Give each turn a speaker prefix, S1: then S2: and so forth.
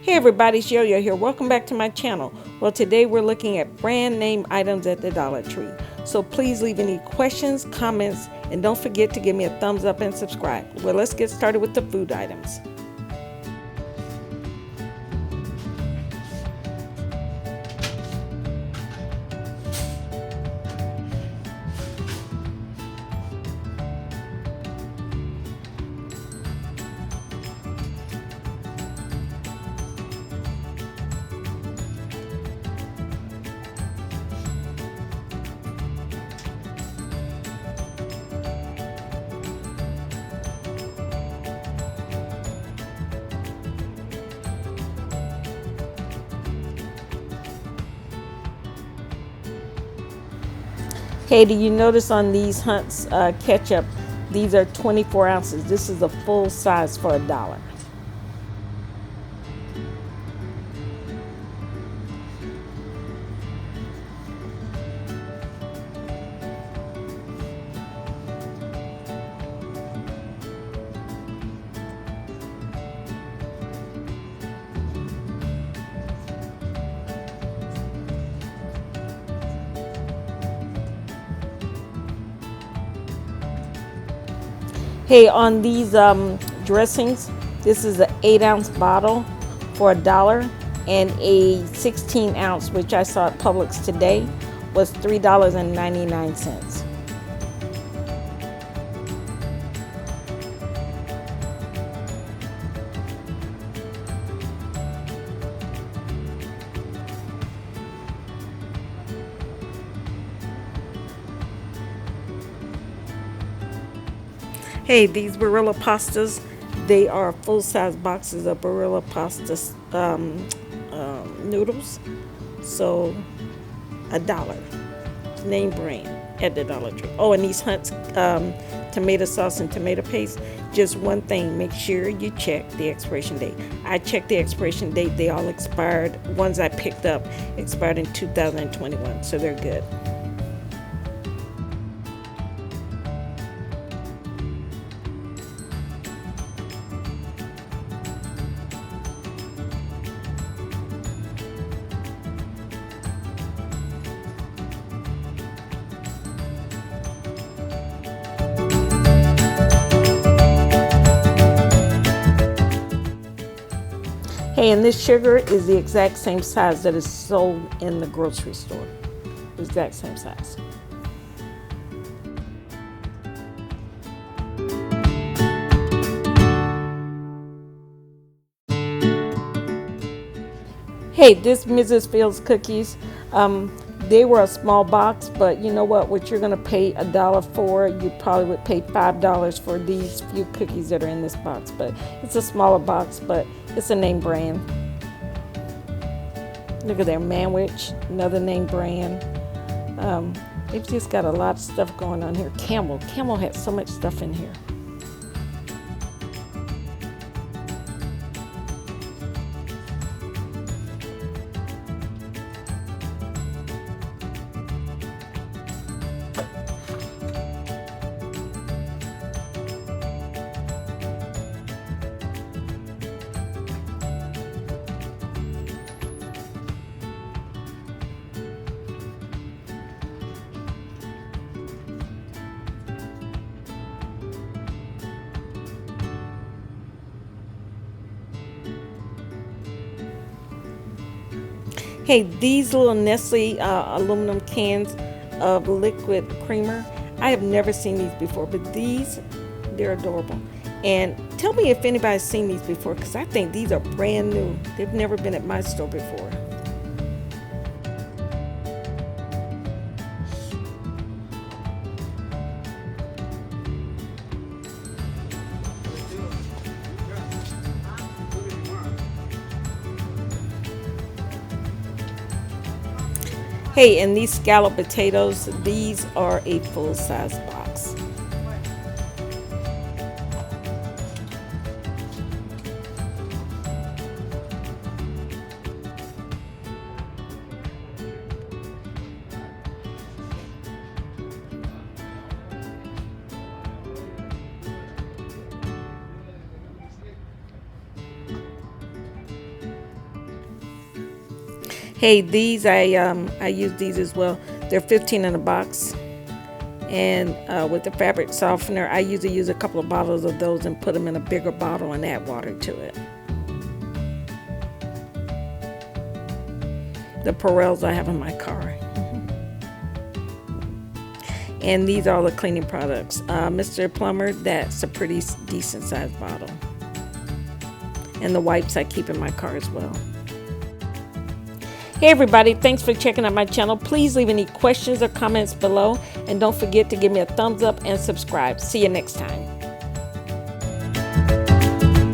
S1: Hey everybody, it's Yo-Yo here. Welcome back to my channel. Well, today we're looking at brand name items at the Dollar Tree. So please leave any questions, comments, and don't forget to give me a thumbs up and subscribe. Well, let's get started with the food items. Hey, do you notice on these Hunt's ketchup, these are 24 ounces. This is a full size for $1. Hey, on these dressings, this is an 8-ounce bottle for $1, and a 16-ounce, which I saw at Publix today, was $3.99. Hey, these Barilla pastas, they are full-size boxes of Barilla pasta noodles. So $1, name brand at the Dollar Tree. Oh, and these Hunt's tomato sauce and tomato paste. Just one thing, make sure you check the expiration date. I checked the expiration date. They all expired. Ones I picked up expired in 2021, so they're good. Hey, and this sugar is the exact same size that is sold in the grocery store. Exact same size. Hey, this Mrs. Fields cookies, they were a small box, but you know what you're gonna pay $1 for, you probably would pay $5 for these few cookies that are in this box. But it's a smaller box, but it's a name brand. Look at their Manwich, another name brand. They've just got a lot of stuff going on here. Camel had so much stuff in here. Hey, these little Nestle aluminum cans of liquid creamer, I have never seen these before, but they're adorable. And tell me if anybody's seen these before, because I think these are brand new. They've never been at my store before. Hey, and these scalloped potatoes, these are a full-size box. Hey, these I use these as well. They're 15 in a box. And with the fabric softener, I usually use a couple of bottles of those and put them in a bigger bottle and add water to it. The Perels I have in my car. And these are all the cleaning products. Mr. Plumber, that's a pretty decent sized bottle. And the wipes I keep in my car as well. Hey everybody, thanks for checking out my channel. Please leave any questions or comments below. And don't forget to give me a thumbs up and subscribe. See you next time.